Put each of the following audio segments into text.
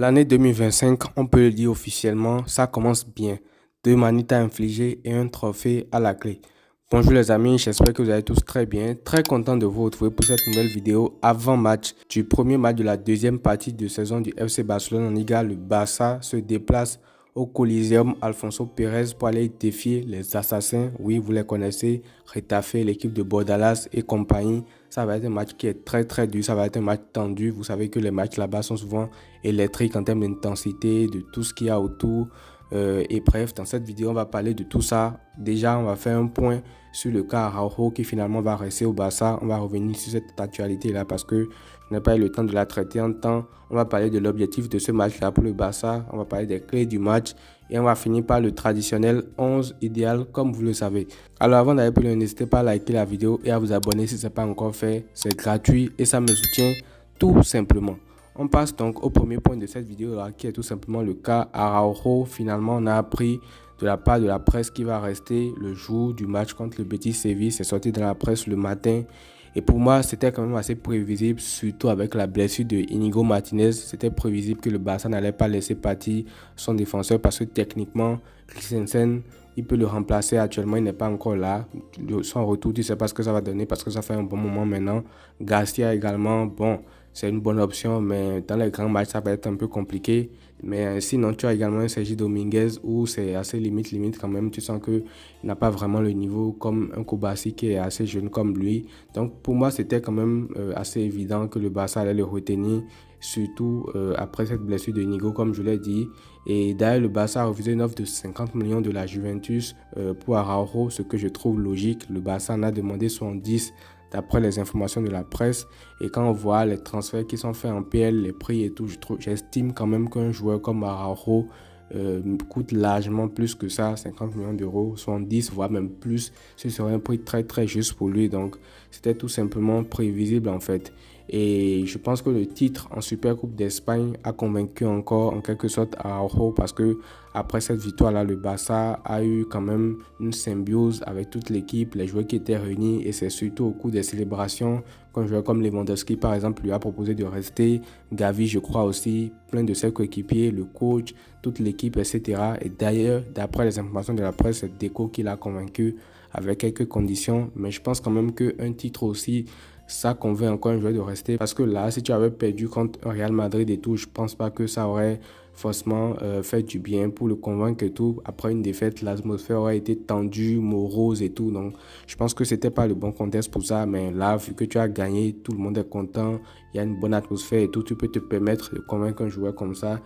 L'année 2025, on peut le dire officiellement, ça commence bien. Deux manitas infligées et un trophée à la clé. Bonjour les amis, j'espère que vous allez tous très bien. Très content de vous retrouver pour cette nouvelle vidéo avant match du premier match de la deuxième partie de saison du FC Barcelone en Liga. Le Barça se déplace au Coliseum Alfonso Pérez pour aller défier les assassins. Oui, vous les connaissez, Retafe, l'équipe de Bordalas et compagnie. Ça va être un match qui est très dur, ça va être un match tendu. Vous savez que les matchs là-bas sont souvent électriques en termes d'intensité, de tout ce qu'il y a autour. Et bref, dans cette vidéo, on va parler de tout ça. Déjà, on va faire un point sur le cas Araujo qui finalement va rester au Barça. On va revenir sur cette actualité-là parce que je n'ai pas eu le temps de la traiter en temps. On va parler de l'objectif de ce match-là pour le Barça. On va parler des clés du match. Et on va finir par le traditionnel 11 idéal comme vous le savez. Alors avant d'aller plus loin, n'hésitez pas à liker la vidéo et à vous abonner si ce n'est pas encore fait. C'est gratuit et ça me soutient tout simplement. On passe donc au premier point de cette vidéo là qui est tout simplement le cas Araujo. Finalement, on a appris de la part de la presse qui va rester le jour du match contre le Betis Séville. C'est sorti dans la presse le matin. Et pour moi, c'était quand même assez prévisible, surtout avec la blessure de Inigo Martinez. C'était prévisible que le Barça n'allait pas laisser partir son défenseur parce que techniquement, Christensen, il peut le remplacer. Actuellement, il n'est pas encore là. Son retour, tu ne sais pas ce que ça va donner parce que ça fait un bon moment maintenant. Garcia également, bon, c'est une bonne option, mais dans les grands matchs, ça va être un peu compliqué. Mais sinon, tu as également un Sergi Dominguez où c'est assez limite quand même. Tu sens qu'il n'a pas vraiment le niveau comme un Koubassi qui est assez jeune comme lui. Donc pour moi, c'était quand même assez évident que le Barça allait le retenir, surtout après cette blessure de Nigo, comme je l'ai dit. Et d'ailleurs, le Barça a refusé une offre de 50 millions de la Juventus pour Araujo, ce que je trouve logique. Le Barça en a demandé 70 d'après les informations de la presse. Et quand on voit les transferts qui sont faits en PL, les prix et tout, j'estime quand même qu'un joueur comme Araujo coûte largement plus que ça, 50 millions d'euros, 70 voire même plus. Ce serait un prix très juste pour lui. Donc c'était tout simplement prévisible en fait. Et je pense que le titre en Supercoupe d'Espagne a convaincu encore en quelque sorte Araujo parce que après cette victoire-là, le Barça a eu quand même une symbiose avec toute l'équipe, les joueurs qui étaient réunis et c'est surtout au cours des célébrations qu'un joueur comme Lewandowski par exemple lui a proposé de rester, Gavi je crois aussi, plein de ses coéquipiers, le coach, toute l'équipe etc. Et d'ailleurs, d'après les informations de la presse, c'est Deco qui l'a convaincu avec quelques conditions, mais je pense quand même qu'un titre aussi ça convainc encore un joueur de rester parce que là, si tu avais perdu contre un Real Madrid et tout, je pense pas que ça aurait forcément fait du bien pour le convaincre et tout. Après une défaite, l'atmosphère aurait été tendue, morose et tout. Donc, je pense que c'était pas le bon contexte pour ça. Mais là, vu que tu as gagné, tout le monde est content, il y a une bonne atmosphère et tout, tu peux te permettre de convaincre un joueur comme ça.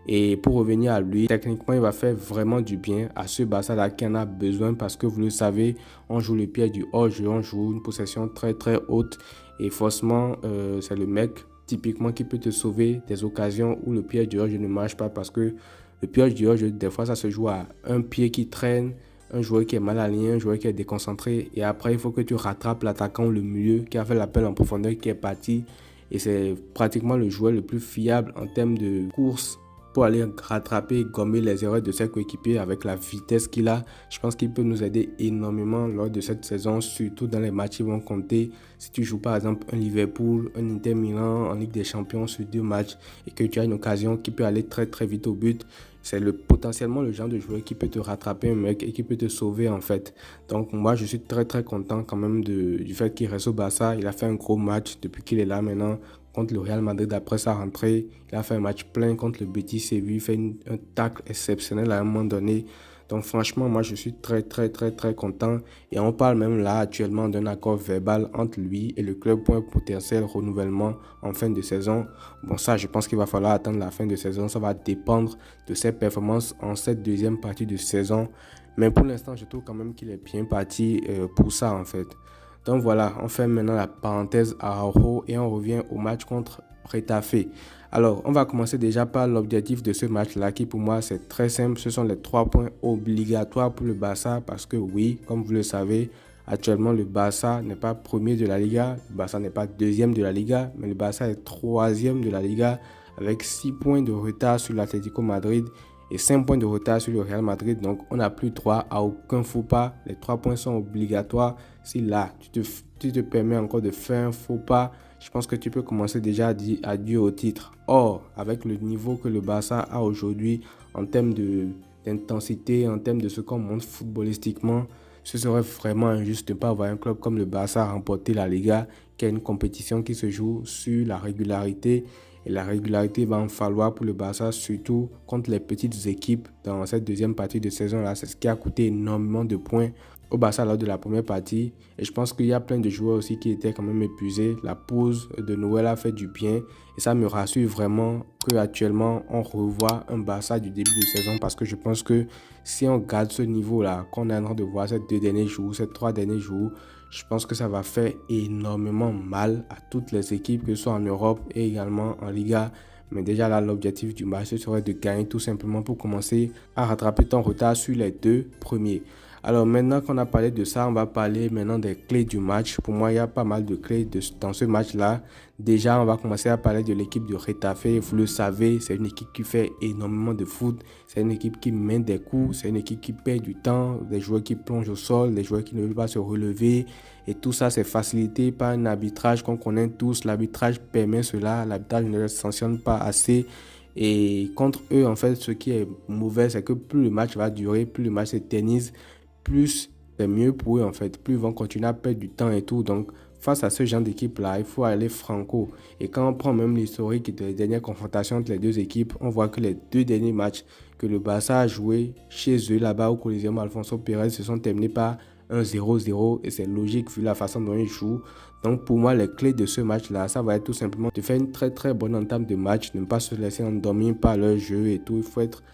Et pour revenir à lui, techniquement, il va faire vraiment du bien à ce Barça-là qui en a besoin parce que vous le savez, on joue le pied du hors-jeu, on joue une possession très haute. Et forcément, c'est le mec typiquement qui peut te sauver des occasions où le pied du hors-jeu ne marche pas parce que le pied du hors-jeu, des fois, ça se joue à un pied qui traîne, un joueur qui est mal aligné, un joueur qui est déconcentré. Et après, il faut que tu rattrapes l'attaquant, le milieu qui a fait l'appel en profondeur, qui est parti. Et c'est pratiquement le joueur le plus fiable en termes de course pour aller rattraper et gommer les erreurs de ses coéquipiers avec la vitesse qu'il a. Je pense qu'il peut nous aider énormément lors de cette saison, surtout dans les matchs qui vont compter. Si tu joues par exemple un Liverpool, un Inter Milan en Ligue des Champions sur 2 matchs et que tu as une occasion qui peut aller très vite au but, c'est potentiellement le genre de joueur qui peut te rattraper un mec et qui peut te sauver en fait. Donc moi je suis très content quand même du fait qu'il reste au Barça. Il a fait un gros match depuis qu'il est là maintenant contre le Real Madrid après sa rentrée. Il a fait un match plein contre le Betis Séville, il fait un tacle exceptionnel à un moment donné. Donc franchement, moi je suis très content. Et on parle même là actuellement d'un accord verbal entre lui et le club pour un potentiel renouvellement en fin de saison. Bon ça, je pense qu'il va falloir attendre la fin de saison. Ça va dépendre de ses performances en cette deuxième partie de saison. Mais pour l'instant, je trouve quand même qu'il est bien parti pour ça en fait. Donc voilà, on fait maintenant la parenthèse Araujo et on revient au match contre Retafe. Alors, on va commencer déjà par l'objectif de ce match-là qui pour moi c'est très simple. Ce sont les 3 points obligatoires pour le Barça parce que oui, comme vous le savez, actuellement le Barça n'est pas premier de la Liga, le Barça n'est pas deuxième de la Liga, mais le Barça est troisième de la Liga avec 6 points de retard sur l'Atlético Madrid et 5 points de retard sur le Real Madrid. Donc, on n'a plus droit à aucun faux pas. Les 3 points sont obligatoires. Si là, tu te permets encore de faire un faux pas, je pense que tu peux commencer déjà à dire adieu au titre. Or, avec le niveau que le Barça a aujourd'hui en termes d'intensité, en termes de ce qu'on montre footballistiquement, ce serait vraiment injuste de ne pas avoir un club comme le Barça remporter la Liga, qui est une compétition qui se joue sur la régularité. Et la régularité va en falloir pour le Barça, surtout contre les petites équipes dans cette deuxième partie de saison-là. C'est ce qui a coûté énormément de points au Barça lors de la première partie. Et je pense qu'il y a plein de joueurs aussi qui étaient quand même épuisés. La pause de Noël a fait du bien. Et ça me rassure vraiment qu'actuellement, on revoit un Barça du début de saison. Parce que je pense que si on garde ce niveau-là, qu'on est en train de voir ces 2 derniers jours, ces 3 derniers jours, je pense que ça va faire énormément mal à toutes les équipes, que ce soit en Europe et également en Liga. Mais déjà là, l'objectif du match, ce serait de gagner tout simplement pour commencer à rattraper ton retard sur les 2 premiers. Alors maintenant qu'on a parlé de ça, on va parler maintenant des clés du match. Pour moi, il y a pas mal de clés dans ce match-là. Déjà, on va commencer à parler de l'équipe de Getafe. Vous le savez, c'est une équipe qui fait énormément de foot. C'est une équipe qui mène des coups. C'est une équipe qui perd du temps. Des joueurs qui plongent au sol, des joueurs qui ne veulent pas se relever. Et tout ça, c'est facilité par un arbitrage qu'on connaît tous. L'arbitrage permet cela. L'arbitrage ne le sanctionne pas assez. Et contre eux, en fait, ce qui est mauvais, c'est que plus le match va durer, plus le match s'éternise, plus c'est mieux pour eux en fait, plus ils vont continuer à perdre du temps et tout. Donc face à ce genre d'équipe là, il faut aller franco. Et quand on prend même l'historique des dernières confrontations entre les deux équipes, on voit que les 2 derniers matchs que le Barça a joué chez eux là-bas au Coliseum Alfonso Pérez se sont terminés par un 0-0 et c'est logique vu la façon dont ils jouent. Donc pour moi, les clés de ce match-là, ça va être tout simplement de faire une très très bonne entame de match, de ne pas se laisser endormir par leur jeu et tout. Il faut être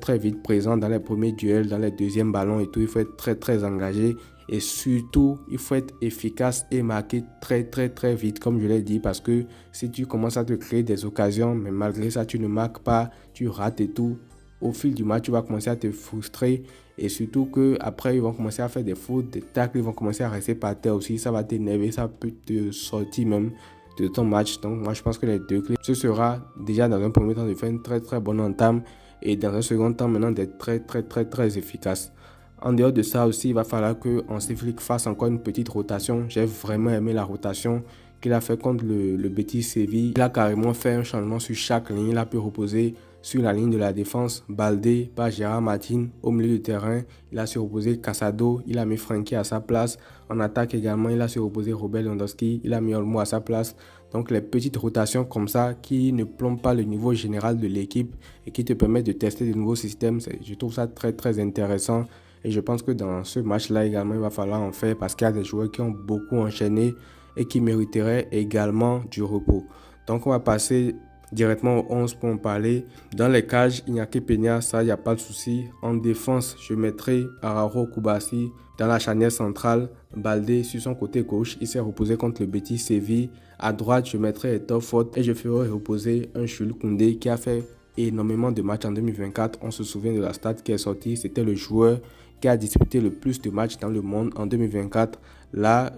très vite présent dans les premiers duels, dans les deuxièmes ballons et tout. Il faut être très engagé et surtout, il faut être efficace et marquer très vite, comme je l'ai dit, parce que si tu commences à te créer des occasions, mais malgré ça, tu ne marques pas, tu rates et tout, au fil du match, tu vas commencer à te frustrer et surtout que après ils vont commencer à faire des fautes, des tacles, ils vont commencer à rester par terre aussi. Ça va t'énerver, ça peut te sortir même de ton match. Donc moi, je pense que les 2 clés, ce sera déjà dans un premier temps de faire une très bonne entame et dans un second temps maintenant d'être très efficace. En dehors de ça aussi, il va falloir que Hansi Flick fasse encore une petite rotation. J'ai vraiment aimé la rotation qu'il a fait contre le Betis Séville. Il a carrément fait un changement sur chaque ligne. Il a pu reposer sur la ligne de la défense Baldé par Gérard Martin. Au milieu du terrain, il a su reposer Casado. Il a mis Frenkie à sa place. En attaque également, il a su reposer Robert Lewandowski. Il a mis Olmo à sa place. Donc les petites rotations comme ça qui ne plombent pas le niveau général de l'équipe et qui te permettent de tester de nouveaux systèmes, je trouve ça très intéressant. Et je pense que dans ce match-là également, il va falloir en faire parce qu'il y a des joueurs qui ont beaucoup enchaîné et qui mériteraient également du repos. Donc on va passer directement au 11 pour en parler. Dans les cages, Iñaki Peña, ça, il n'y a pas de souci. En défense, je mettrai Araujo Kubasi. Dans la charnière centrale, Baldé sur son côté gauche, il s'est reposé contre le Betis Séville. À droite, je mettrai Héctor Fort et je ferai reposer un Jules Koundé qui a fait énormément de matchs en 2024. On se souvient de la stat qui est sortie. C'était le joueur qui a disputé le plus de matchs dans le monde en 2024. Là,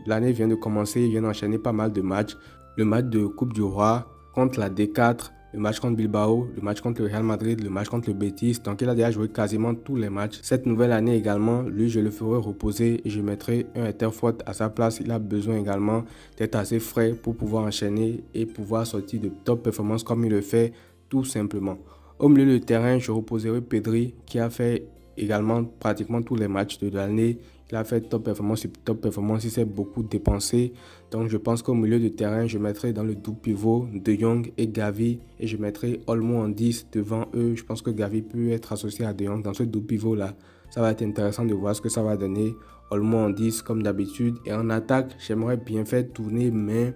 l'année vient de commencer, il vient d'enchaîner pas mal de matchs. Le match de Coupe du Roi contre la D4, le match contre Bilbao, le match contre le Real Madrid, le match contre le Betis. Donc il a déjà joué quasiment tous les matchs. Cette nouvelle année également, lui je le ferai reposer et je mettrai un Héctor Fort à sa place. Il a besoin également d'être assez frais pour pouvoir enchaîner et pouvoir sortir de top performance comme il le fait tout simplement. Au milieu du terrain, je reposerai Pedri qui a fait également pratiquement tous les matchs de l'année. Il a fait top performance sur top performance, il s'est beaucoup dépensé. Donc je pense qu'au milieu de terrain, je mettrai dans le double pivot De Jong et Gavi. Et je mettrai Olmo en 10 devant eux. Je pense que Gavi peut être associé à De Jong dans ce double pivot là. Ça va être intéressant de voir ce que ça va donner. Olmo en 10 comme d'habitude. Et en attaque, j'aimerais bien faire tourner, mais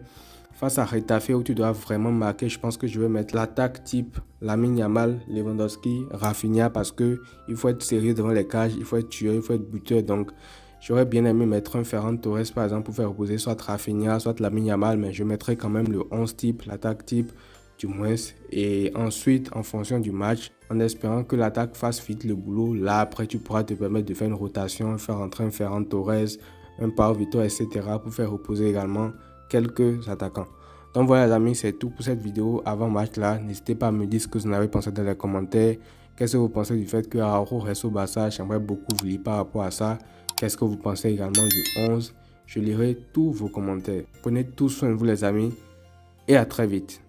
face à Getafe où tu dois vraiment marquer, je pense que je vais mettre l'attaque type Lamine Yamal, Lewandowski, Rafinha parce que il faut être sérieux devant les cages, il faut être tueur, il faut être buteur. Donc j'aurais bien aimé mettre un Ferran Torres par exemple pour faire reposer soit Rafinha, soit Lamine Yamal, mais je mettrai quand même le 11 type, l'attaque type du moins. Et ensuite, en fonction du match, en espérant que l'attaque fasse vite le boulot, là après tu pourras te permettre de faire une rotation, faire entrer un Ferran Torres, un Pau Vitor, etc. pour faire reposer également quelques attaquants. Donc voilà les amis, c'est tout pour cette vidéo avant match là. N'hésitez pas à me dire ce que vous en avez pensé dans les commentaires. Qu'est-ce que vous pensez du fait que Araujo reste au Barça? J'aimerais beaucoup vous lire par rapport à ça. Qu'est-ce que vous pensez également du 11? Je lirai tous vos commentaires. Prenez tout soin de vous les amis et à très vite.